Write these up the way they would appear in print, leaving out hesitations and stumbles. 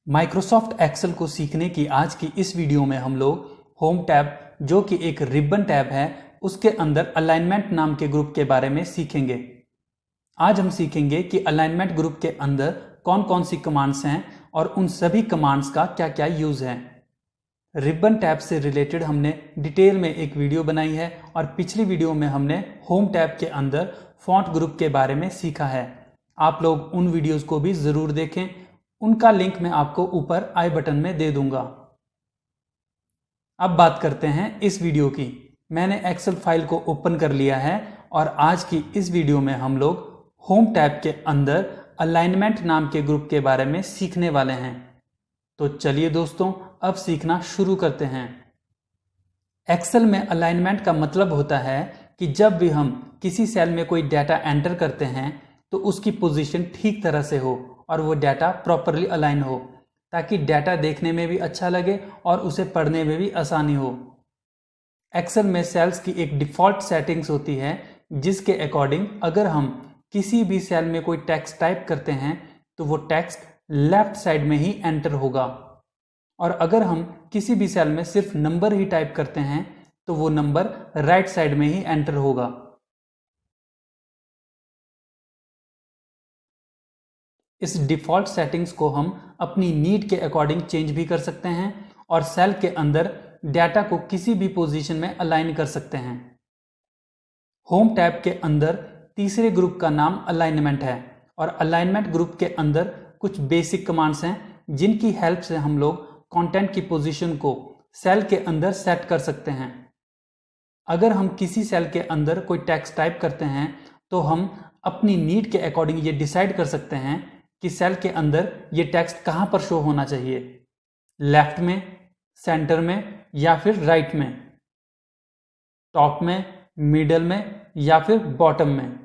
Microsoft Excel को सीखने की आज की इस वीडियो में हम लोग होम टैब जो कि एक रिबन टैब है उसके अंदर अलाइनमेंट नाम के ग्रुप के बारे में सीखेंगे। आज हम सीखेंगे कि अलाइनमेंट ग्रुप के अंदर कौन कौन सी कमांड्स हैं और उन सभी कमांड्स का क्या क्या यूज है। रिबन टैब से रिलेटेड हमने डिटेल में एक वीडियो बनाई है और पिछली वीडियो में हमने होम टैब के अंदर फॉन्ट ग्रुप के बारे में सीखा है। आप लोग उन वीडियोस को भी जरूर देखें, उनका लिंक मैं आपको ऊपर आई बटन में दे दूंगा। अब बात करते हैं इस वीडियो की। मैंने एक्सेल फाइल को ओपन कर लिया है और आज की इस वीडियो में हम लोग होम टैब के अंदर अलाइनमेंट नाम के ग्रुप के बारे में सीखने वाले हैं। तो चलिए दोस्तों, अब सीखना शुरू करते हैं। एक्सेल में अलाइनमेंट का मतलब होता है कि जब भी हम किसी सेल में कोई डाटा एंटर करते हैं तो उसकी पोजीशन ठीक तरह से हो और वो डाटा प्रॉपरली अलाइन हो, ताकि डाटा देखने में भी अच्छा लगे और उसे पढ़ने में भी आसानी हो। एक्सेल में सेल्स की एक डिफ़ॉल्ट सेटिंग्स होती है जिसके अकॉर्डिंग अगर हम किसी भी सेल में कोई टेक्स्ट टाइप करते हैं तो वो टेक्स्ट लेफ्ट साइड में ही एंटर होगा, और अगर हम किसी भी सेल में सिर्फ नंबर ही टाइप करते हैं तो वो नंबर राइट साइड में ही एंटर होगा। इस डिफ़ॉल्ट सेटिंग्स को हम अपनी नीड के अकॉर्डिंग चेंज भी कर सकते हैं और सेल के अंदर डाटा को किसी भी पोजीशन में अलाइन कर सकते हैं। होम टैब के अंदर तीसरे ग्रुप का नाम अलाइनमेंट है और अलाइनमेंट ग्रुप के अंदर कुछ बेसिक कमांड्स हैं जिनकी हेल्प से हम लोग कंटेंट की पोजीशन को सेल के अंदर सेट कर सकते हैं। अगर हम किसी सेल के अंदर कोई टेक्स्ट टाइप करते हैं तो हम अपनी नीड के अकॉर्डिंग ये डिसाइड कर सकते हैं कि सेल के अंदर ये टेक्स्ट कहाँ पर शो होना चाहिए, लेफ्ट में, सेंटर में या फिर राइट में, टॉप में, मिडल में या फिर बॉटम में।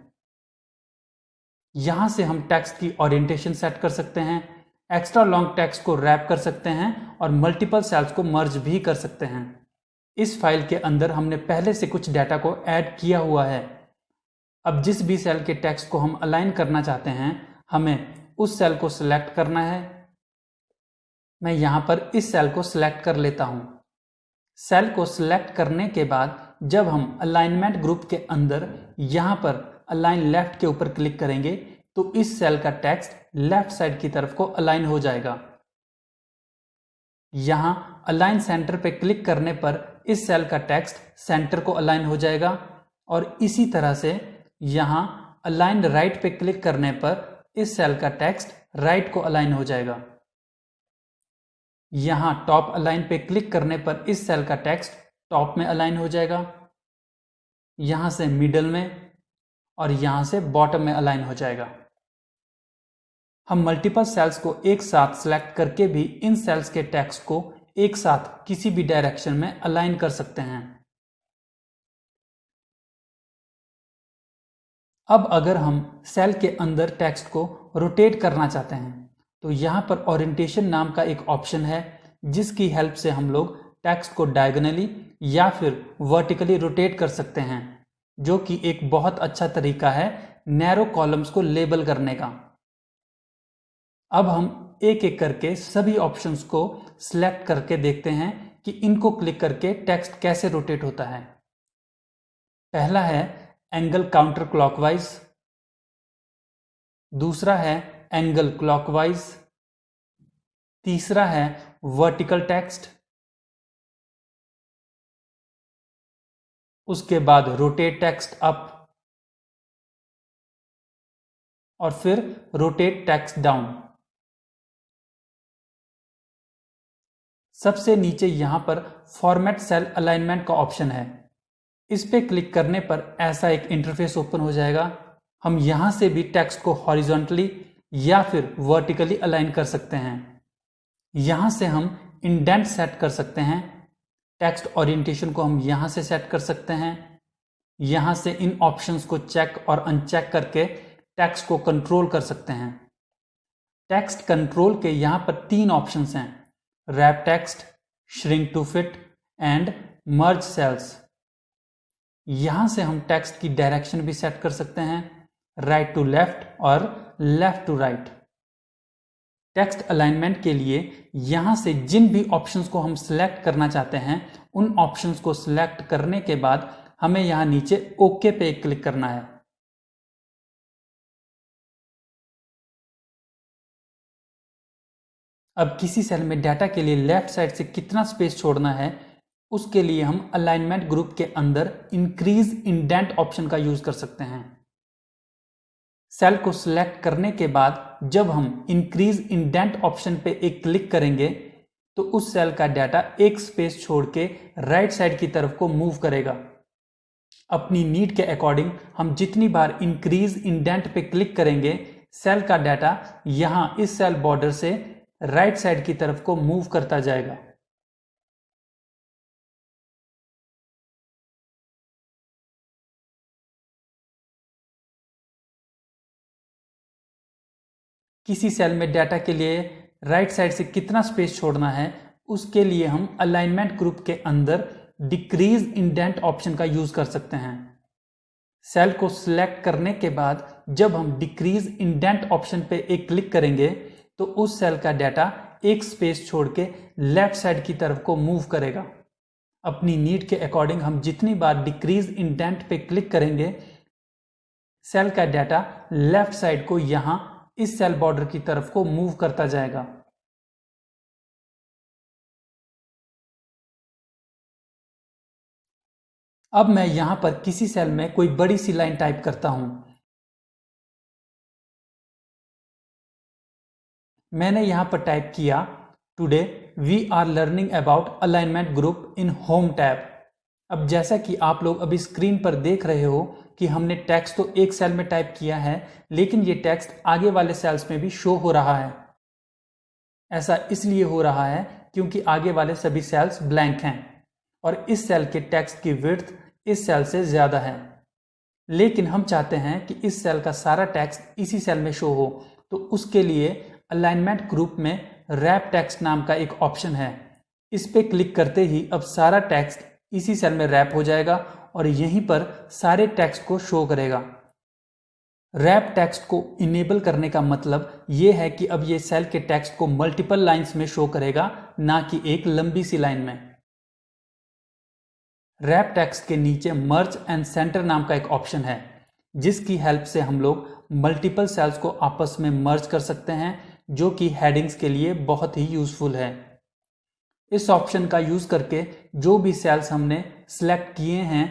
यहां से हम टेक्स्ट की ओरिएंटेशन सेट कर सकते हैं, एक्स्ट्रा लॉन्ग टेक्स्ट को रैप कर सकते हैं और मल्टीपल सेल्स को मर्ज भी कर सकते हैं। इस फाइल के अंदर हमने पहले से कुछ डाटा को ऐड किया हुआ है। अब जिस भी सेल के टेक्स्ट को हम अलाइन करना चाहते हैं हमें उस सेल को सिलेक्ट करना है। मैं यहां पर इस सेल को सिलेक्ट कर लेता हूं। सेल को सिलेक्ट करने के बाद जब हम अलाइनमेंट ग्रुप के अंदर यहां पर अलाइन लेफ्ट के ऊपर क्लिक करेंगे तो इस सेल का टेक्स्ट लेफ्ट साइड की तरफ को अलाइन हो जाएगा। यहां अलाइन सेंटर पे क्लिक करने पर इस सेल का टेक्स्ट सेंटर को अलाइन हो जाएगा और इसी तरह से यहां अलाइन राइट पे क्लिक करने पर इस सेल का टेक्स्ट राइट को अलाइन हो जाएगा। यहां टॉप अलाइन पे क्लिक करने पर इस सेल का टेक्स्ट टॉप में अलाइन हो जाएगा, यहां से मिडल में और यहां से बॉटम में अलाइन हो जाएगा। हम मल्टीपल सेल्स को एक साथ सिलेक्ट करके भी इन सेल्स के टेक्स्ट को एक साथ किसी भी डायरेक्शन में अलाइन कर सकते हैं। अब अगर हम सेल के अंदर टेक्स्ट को रोटेट करना चाहते हैं तो यहां पर ओरिएंटेशन नाम का एक ऑप्शन है जिसकी हेल्प से हम लोग टेक्स्ट को डायगोनली या फिर वर्टिकली रोटेट कर सकते हैं, जो कि एक बहुत अच्छा तरीका है नैरो कॉलम्स को लेबल करने का। अब हम एक एक करके सभी ऑप्शंस को सिलेक्ट करके देखते हैं कि इनको क्लिक करके टेक्स्ट कैसे रोटेट होता है। पहला है एंगल काउंटर क्लॉकवाइज, दूसरा है एंगल क्लॉकवाइज, तीसरा है वर्टिकल टेक्स्ट, उसके बाद रोटेट टेक्स्ट अप और फिर रोटेट टेक्स्ट डाउन। सबसे नीचे यहां पर फॉर्मेट सेल अलाइनमेंट का ऑप्शन है। इस पे क्लिक करने पर ऐसा एक इंटरफेस ओपन हो जाएगा। हम यहां से भी टेक्स्ट को हॉरिजॉन्टली या फिर वर्टिकली अलाइन कर सकते हैं। यहां से हम इंडेंट सेट कर सकते हैं, टेक्स्ट ओरिएंटेशन को हम यहां से सेट कर सकते हैं। यहां से इन ऑप्शंस को चेक और अनचेक करके टेक्स्ट को कंट्रोल कर सकते हैं। टेक्स्ट कंट्रोल के यहां पर 3 ऑप्शंस हैं, wrap text, shrink to fit and merge cells. यहां से हम टेक्स्ट की डायरेक्शन भी सेट कर सकते हैं, राइट टू लेफ्ट और left to right. Text alignment के लिए यहाँ से जिन भी ऑप्शंस को हम सिलेक्ट करना चाहते हैं उन ऑप्शंस को सिलेक्ट करने के बाद हमें यहाँ नीचे ओके पे क्लिक करना है। अब किसी सेल में डाटा के लिए लेफ्ट साइड से कितना स्पेस छोड़ना है उसके लिए हम अलाइनमेंट ग्रुप के अंदर इंक्रीज इंडेंट ऑप्शन का यूज कर सकते हैं। सेल को सिलेक्ट करने के बाद जब हम इंक्रीज इंडेंट ऑप्शन पे एक क्लिक करेंगे तो उस सेल का डाटा एक स्पेस छोड़ के राइट साइड की तरफ को मूव करेगा। अपनी नीड के अकॉर्डिंग हम जितनी बार इंक्रीज इंडेंट पे क्लिक करेंगे सेल का डाटा यहां इस सेल बॉर्डर से राइट साइड की तरफ को मूव करता जाएगा। किसी सेल में डाटा के लिए राइट साइड से कितना स्पेस छोड़ना है उसके लिए हम अलाइनमेंट ग्रुप के अंदर डिक्रीज इंडेंट ऑप्शन का यूज कर सकते हैं। सेल को सिलेक्ट करने के बाद जब हम डिक्रीज इंडेंट ऑप्शन पे एक क्लिक करेंगे तो उस सेल का डाटा एक स्पेस छोड़ के लेफ्ट साइड की तरफ को मूव करेगा। अपनी नीड के अकॉर्डिंग हम जितनी बार डिक्रीज इंडेंट पे क्लिक करेंगे सेल का डाटा लेफ्ट साइड को यहां इस सेल बॉर्डर की तरफ को मूव करता जाएगा। अब मैं यहां पर किसी सेल में कोई बड़ी सी लाइन टाइप करता हूं। मैंने यहां पर टाइप किया today we are learning about alignment group in home tab. अब जैसा कि आप लोग अभी स्क्रीन पर देख रहे हो कि हमने टेक्स्ट तो एक सेल में टाइप किया है लेकिन ये टेक्स्ट आगे वाले सेल्स में भी शो हो रहा है। ऐसा इसलिए हो रहा है क्योंकि आगे वाले सभी सेल्स ब्लैंक हैं और इस सेल के टेक्स्ट की विड्थ इस सेल से ज्यादा है। लेकिन हम चाहते हैं कि इस सेल का सारा टेक्स्ट इसी सेल में शो हो तो उसके लिए अलाइनमेंट ग्रुप में रैप टेक्स्ट नाम का एक ऑप्शन है। इस पे क्लिक करते ही अब सारा टेक्स्ट इसी सेल में रैप हो जाएगा और यहीं पर सारे टेक्स्ट को शो करेगा। रैप टेक्स्ट को इनेबल करने का मतलब ये है कि अब ये सेल के टेक्स्ट को मल्टीपल लाइंस में शो करेगा ना कि एक लंबी सी लाइन में। रैप टेक्स्ट के नीचे मर्ज एंड सेंटर नाम का एक ऑप्शन है जिसकी हेल्प से हम लोग मल्टीपल सेल्स को आपस में मर्ज कर सकते हैं जो कि हेडिंग्स के लिए बहुत ही यूजफुल है। इस ऑप्शन का यूज करके जो भी सेल्स हमने सिलेक्ट किए हैं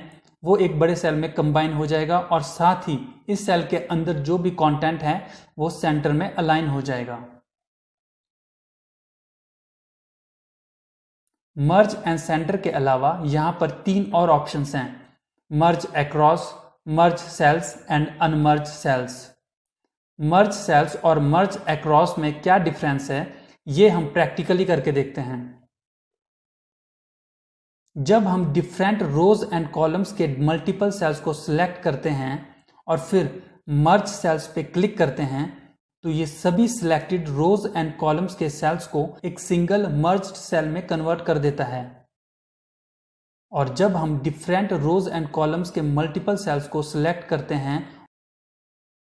वो एक बड़े सेल में कंबाइन हो जाएगा और साथ ही इस सेल के अंदर जो भी कंटेंट है वो सेंटर में अलाइन हो जाएगा। मर्ज एंड सेंटर के अलावा यहां पर 3 और ऑप्शंस हैं, merge across, merge cells and unmerge cells. Merge cells और मर्ज अक्रॉस में क्या डिफरेंस है ये हम प्रैक्टिकली करके देखते हैं। जब हम डिफरेंट रोज एंड कॉलम्स के मल्टीपल सेल्स को सिलेक्ट करते हैं और फिर मर्ज सेल्स पे क्लिक करते हैं तो ये सभी सिलेक्टेड रोज एंड कॉलम्स के सेल्स को एक सिंगल मर्ज्ड सेल में कन्वर्ट कर देता है। और जब हम डिफरेंट रोज एंड कॉलम्स के मल्टीपल सेल्स को सिलेक्ट करते हैं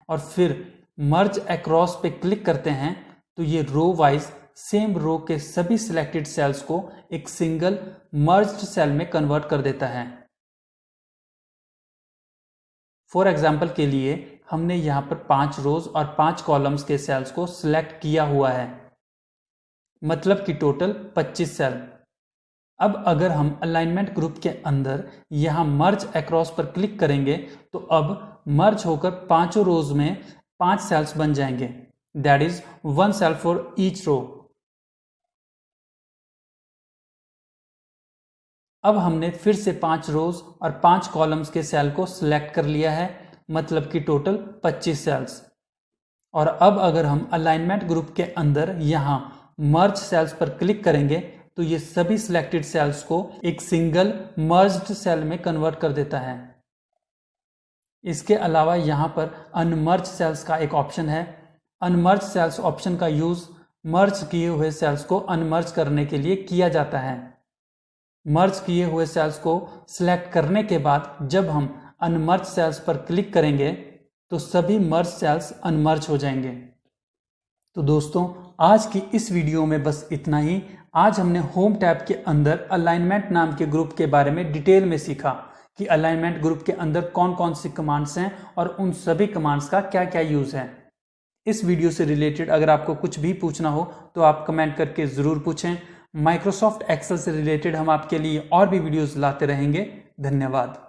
और फिर मर्ज अक्रॉस पे क्लिक करते हैं तो ये रो वाइज सेम रो के सभी सिलेक्टेड सेल्स को एक सिंगल मर्ज्ड सेल में कन्वर्ट कर देता है। फॉर एग्जाम्पल के लिए हमने यहां पर 5 रोज और 5 कॉलम्स के सेल्स को सिलेक्ट किया हुआ है, मतलब कि टोटल 25 सेल। अब अगर हम अलाइनमेंट ग्रुप के अंदर यहां मर्ज अक्रॉस पर क्लिक करेंगे तो अब मर्ज होकर पांचों रोज में 5 सेल्स बन जाएंगे, that is 1 cell for each row. अब हमने फिर से 5 रोज और 5 कॉलम्स के सेल को सिलेक्ट कर लिया है, मतलब कि टोटल 25 सेल्स। और अब अगर हम अलाइनमेंट ग्रुप के अंदर यहां मर्ज सेल्स पर क्लिक करेंगे तो ये सभी सिलेक्टेड सेल्स को एक सिंगल मर्ज्ड सेल में कन्वर्ट कर देता है। इसके अलावा यहां पर अनमर्ज सेल्स का एक ऑप्शन है। अनमर्ज सेल्स ऑप्शन का यूज मर्ज किए हुए सेल्स को अनमर्ज करने के लिए किया जाता है। मर्ज किए हुए सेल्स को सिलेक्ट करने के बाद जब हम अनमर्ज सेल्स पर क्लिक करेंगे तो सभी मर्ज सेल्स अनमर्ज हो जाएंगे। तो दोस्तों आज की इस वीडियो में बस इतना ही। आज हमने होम टैब के अंदर अलाइनमेंट नाम के ग्रुप के बारे में डिटेल में सीखा कि अलाइनमेंट ग्रुप के अंदर कौन कौन सी कमांड्स हैं और उन सभी कमांड्स का क्या क्या यूज है। इस वीडियो से रिलेटेड अगर आपको कुछ भी पूछना हो तो आप कमेंट करके ज़रूर पूछें। माइक्रोसॉफ्ट एक्सेल से रिलेटेड हम आपके लिए और भी वीडियोस लाते रहेंगे। धन्यवाद।